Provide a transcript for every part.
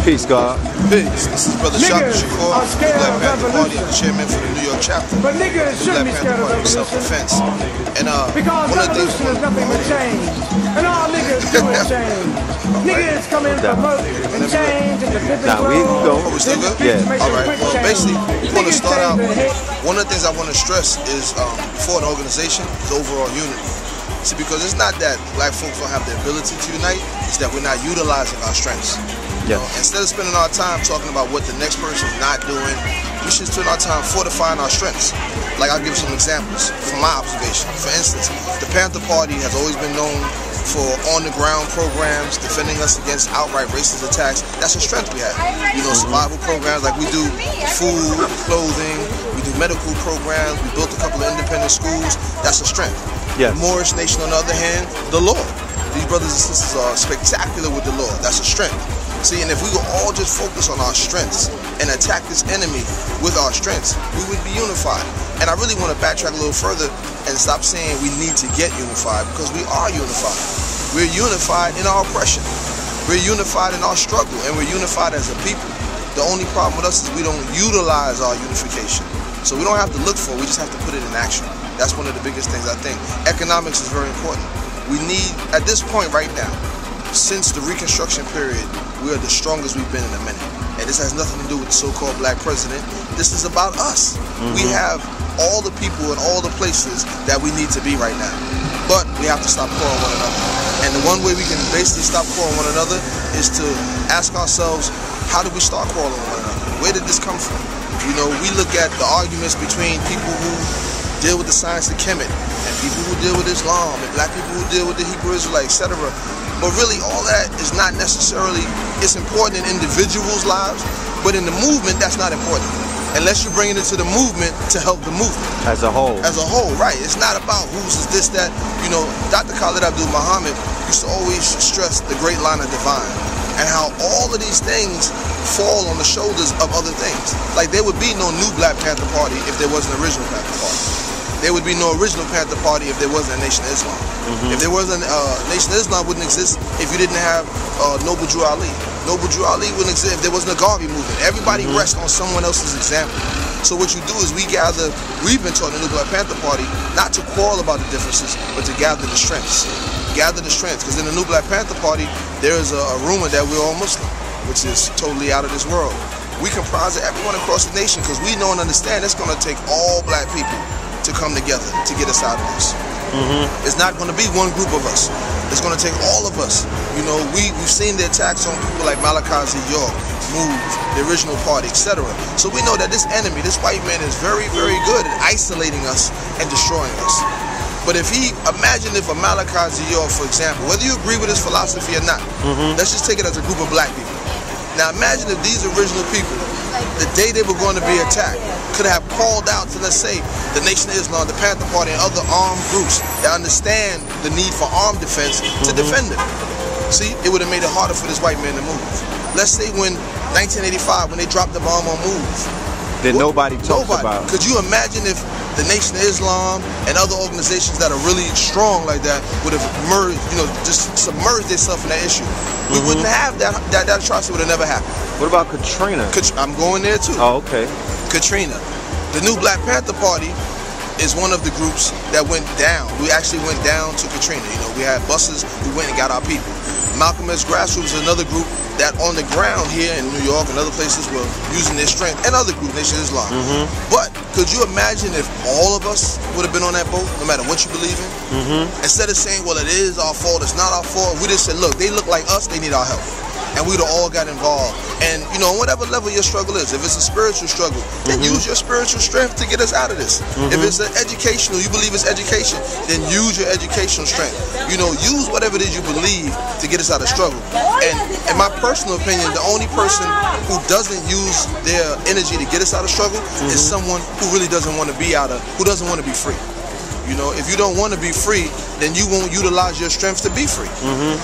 Peace, God. Peace. This is Brother Shaka Shakur, the Black Panther Party. I'm the chairman for the New York chapter. But niggas shouldn't be scared of revolution. Self-defense. And because one of the things revolution is nothing but change. And all niggas do is change. Niggas come in for murder and change and the different go. Oh, we still good? Yeah. All right. Well, basically, we want to start out. One of the things I want to stress is for an organization is overall unity. See, because it's not that black folks don't have the ability to unite, it's that we're not utilizing our strengths. Yeah. Instead of spending our time talking about what the next person is not doing, we should spend our time fortifying our strengths. Like, I'll give you some examples from my observation. For instance, the Panther Party has always been known for on-the-ground programs, defending us against outright racist attacks. That's a strength we have. You know, survival programs, like we do food, clothing, we do medical programs, we built a couple of independent schools. That's a strength. Yes. The Moorish nation, on the other hand, the law. These brothers and sisters are spectacular with the law. That's a strength. See, and if we would all just focus on our strengths and attack this enemy with our strengths, we would be unified. And I really want to backtrack a little further and stop saying we need to get unified, because we are unified. We're unified in our oppression. We're unified in our struggle, and we're unified as a people. The only problem with us is we don't utilize our unification. So we don't have to look for it, we just have to put it in action. That's one of the biggest things, I think. Economics is very important. We need, at this point right now, since the Reconstruction period, we are the strongest we've been in a minute. And this has nothing to do with the so-called black president. This is about us. We have all the people in all the places that we need to be right now. But we have to stop quarreling one another. And the one way we can basically stop quarreling one another is to ask ourselves, how did we start quarreling one another? Where did this come from? You know, we look at the arguments between people who deal with the science of Kemet, and people who deal with Islam, and black people who deal with the Hebrew Israelites, etc. But really, all that is not necessarily, it's important in individuals' lives, but in the movement, that's not important. Unless you're bringing it to the movement to help the movement. As a whole. As a whole, right. It's not about who's is this, that. You know, Dr. Khalid Abdul Muhammad used to always stress the great line of divine, and how all of these things fall on the shoulders of other things. Like, there would be no new Black Panther Party if there wasn't an original Panther Party. There would be no original Panther Party if there wasn't a Nation of Islam. If there wasn't Nation of Islam, wouldn't exist if you didn't have Noble Drew Ali. Noble Drew Ali wouldn't exist if there wasn't a Garvey movement. Everybody rests on someone else's example. So what you do is we've been taught in the New Black Panther Party not to quarrel about the differences, but to gather the strengths. Gather the strengths, because in the New Black Panther Party, there is a rumor that we're all Muslim, which is totally out of this world. We comprise of everyone across the nation, because we know and understand it's going to take all black people to come together to get us out of this. It's not going to be one group of us. It's going to take all of us. You know, we've seen the attacks on people like Malachi Z. York, Move, the original party, etc. So we know that this enemy, this white man, is very, very good at isolating us and destroying us. But if imagine if a Malachi Z. York, for example, whether you agree with his philosophy or not, let's just take it as a group of black people. Now imagine if these original people, the day they were going to be attacked, could have called out to, let's say, the Nation of Islam, the Panther Party, and other armed groups that understand the need for armed defense to defend them. See, it would have made it harder for this white man to move. Let's say when 1985, when they dropped the bomb on Move, that nobody talks about. Could you imagine if the Nation of Islam and other organizations that are really strong like that would have merged, you know, just submerged themselves in that issue? We wouldn't have that atrocity would have never happened. What about Katrina? I'm going there too. Oh, okay. Katrina. The new Black Panther Party is one of the groups that went down. We actually went down to Katrina. You know, we had buses, we went and got our people. Malcolm X Grassroots is another group that on the ground here in New York and other places were using their strength, and other groups, Nation of Islam. But could you imagine if all of us would have been on that boat, no matter what you believe in? Instead of saying, well, it is our fault, it's not our fault, we just said, look, they look like us, they need our help. And we'd have all got involved. And, you know, whatever level your struggle is, if it's a spiritual struggle, then use your spiritual strength to get us out of this. If it's an educational, you believe it's education, then use your educational strength. You know, use whatever it is you believe to get us out of struggle. And in my personal opinion, the only person who doesn't use their energy to get us out of struggle is someone who really doesn't want to be who doesn't want to be free. You know, if you don't want to be free, then you won't utilize your strength to be free.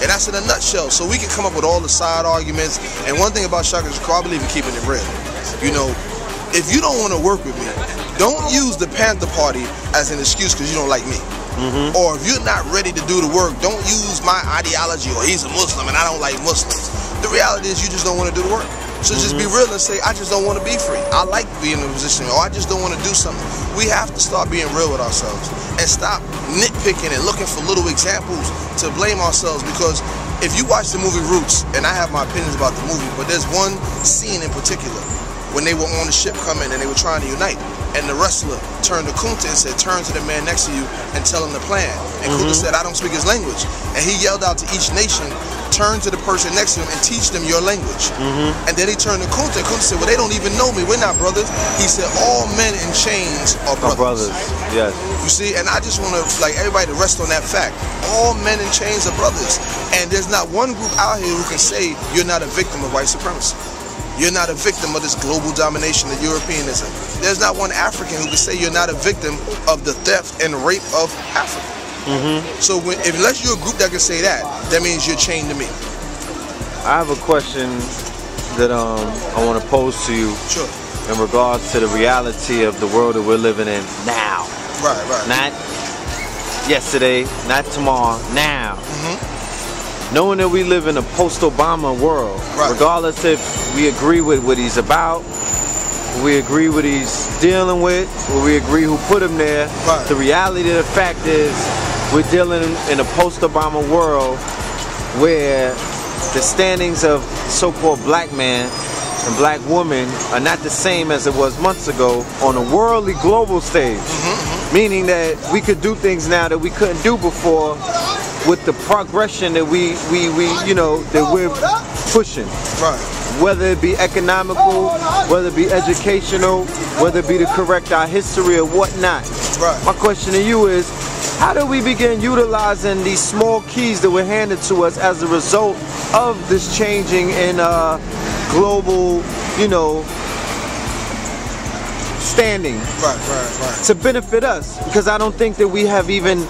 And that's in a nutshell. So we can come up with all the side arguments. And one thing about Shaka Shakur, I believe in keeping it real. You know, if you don't want to work with me, don't use the Panther Party as an excuse because you don't like me. Or if you're not ready to do the work, don't use my ideology or he's a Muslim and I don't like Muslims. The reality is you just don't want to do the work. So just be real and say, I just don't want to be free. I like being in a position, or I just don't want to do something. We have to start being real with ourselves and stop nitpicking and looking for little examples to blame ourselves. Because if you watch the movie Roots, and I have my opinions about the movie, but there's one scene in particular when they were on the ship coming and they were trying to unite. And the wrestler turned to Kunta and said, turn to the man next to you and tell him the plan. And Kunta said, I don't speak his language. And he yelled out to each nation, turn to the person next to him and teach them your language. And then he turned to Kunta, and Kunta said, well, they don't even know me. We're not brothers. He said, all men in chains are brothers. Yes. You see, and I just want to, like, everybody to rest on that fact. All men in chains are brothers. And there's not one group out here who can say you're not a victim of white supremacy. You're not a victim of this global domination of Europeanism. There's not one African who can say you're not a victim of the theft and rape of Africa. So unless you're a group that can say that, that means you're chained to me. I have a question that I want to pose to you. Sure. In regards to the reality of the world that we're living in now. Right. Not yesterday, not tomorrow, now. Knowing that we live in a post-Obama world, regardless if we agree with what he's about, we agree what he's dealing with, or we agree who put him there, the reality of the fact is we're dealing in a post-Obama world where the standings of so-called black man and black woman are not the same as it was months ago on a worldly global stage. Meaning that we could do things now that we couldn't do before with the progression that we you know, that we're pushing. Whether it be economical, whether it be educational, whether it be to correct our history or whatnot. My question to you is, how do we begin utilizing these small keys that were handed to us as a result of this changing in global, you know, standing to benefit us? Because I don't think that we have even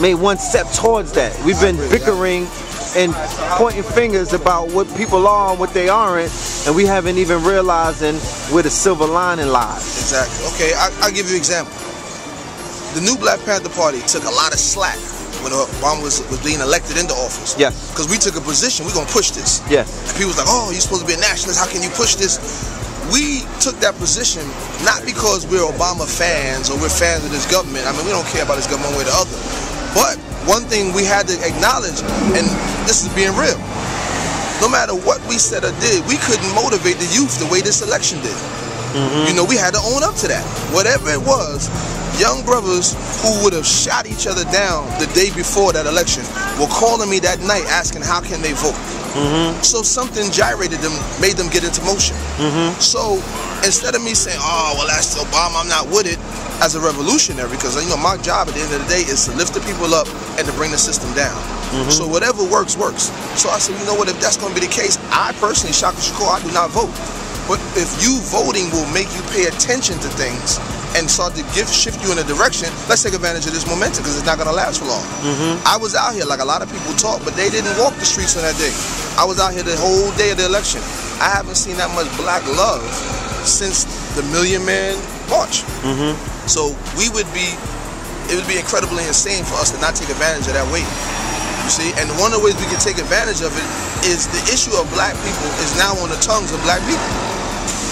made one step towards that. We've been bickering and pointing fingers about what people are and what they aren't, and we haven't even realizing where the silver lining lies. Exactly. Okay, I'll give you an example. The new Black Panther Party took a lot of slack when Obama was being elected into office. Yes. Because we took a position, we're going to push this. Yes. And people was like, oh, you're supposed to be a nationalist, how can you push this? We took that position not because we're Obama fans or we're fans of this government. I mean, we don't care about this government one way or the other. But one thing we had to acknowledge, and this is being real, no matter what we said or did, we couldn't motivate the youth the way this election did. You know, we had to own up to that. Whatever it was, young brothers who would have shot each other down the day before that election were calling me that night asking how can they vote. So something gyrated them, made them get into motion. So instead of me saying, oh, well, that's Obama, I'm not with it, as a revolutionary, because, you know, my job at the end of the day is to lift the people up and to bring the system down. So whatever works, works. So I said, you know what, if that's going to be the case, I personally, Shaka Shakur, I do not vote. But if you voting will make you pay attention to things and start to shift you in a direction, let's take advantage of this momentum, because it's not going to last for long. I was out here, like a lot of people talk, but they didn't walk the streets on that day. I was out here the whole day of the election. I haven't seen that much black love since the Million Man March. So it would be incredibly insane for us to not take advantage of that weight. You see, and one of the ways we can take advantage of it is the issue of black people is now on the tongues of black people.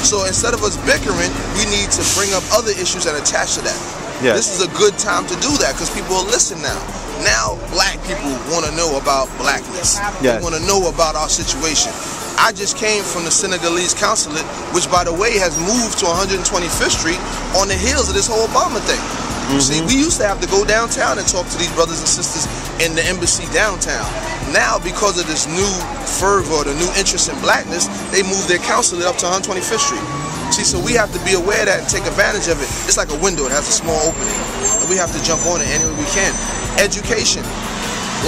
So instead of us bickering, we need to bring up other issues that attach to that. This is a good time to do that because people will listen now. Now black people want to know about blackness. They want to know about our situation. I just came from the Senegalese consulate, which by the way has moved to 125th Street on the heels of this whole Obama thing. You see, we used to have to go downtown and talk to these brothers and sisters in the embassy downtown. Now, because of this new fervor, the new interest in blackness, they moved their consulate up to 125th Street. See, so we have to be aware of that and take advantage of it. It's like a window, it has a small opening. And we have to jump on it any way we can. Education.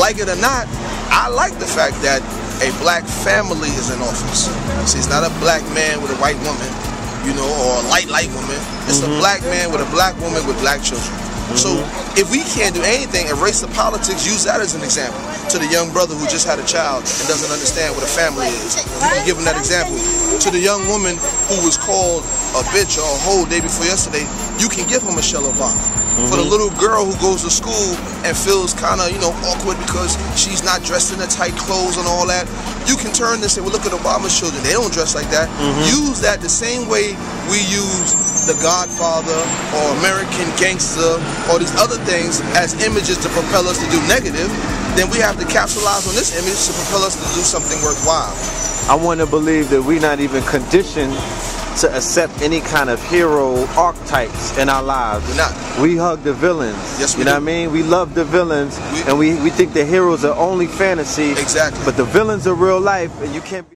Like it or not, I like the fact that a black family is in office. See, it's not a black man with a white woman, you know, or a light woman. It's a black man with a black woman with black children. So if we can't do anything, erase the politics, use that as an example to the young brother who just had a child and doesn't understand what a family is. You can give him that example. To the young woman who was called a bitch or a hoe day before yesterday, you can give him Michelle Obama. For the little girl who goes to school and feels kind of, you know, awkward because she's not dressed in the tight clothes and all that, you can turn and say, well, look at Obama's children. They don't dress like that. Use that the same way we use The Godfather or American Gangster or these other things as images to propel us to do negative. Then we have to capitalize on this image to propel us to do something worthwhile. I want to believe that we're not even conditioned to accept any kind of hero archetypes in our lives. We're not. We hug the villains. Yes, we You know do. what I mean? We love the villains, and we think the heroes are only fantasy. Exactly. But the villains are real life, and you can't be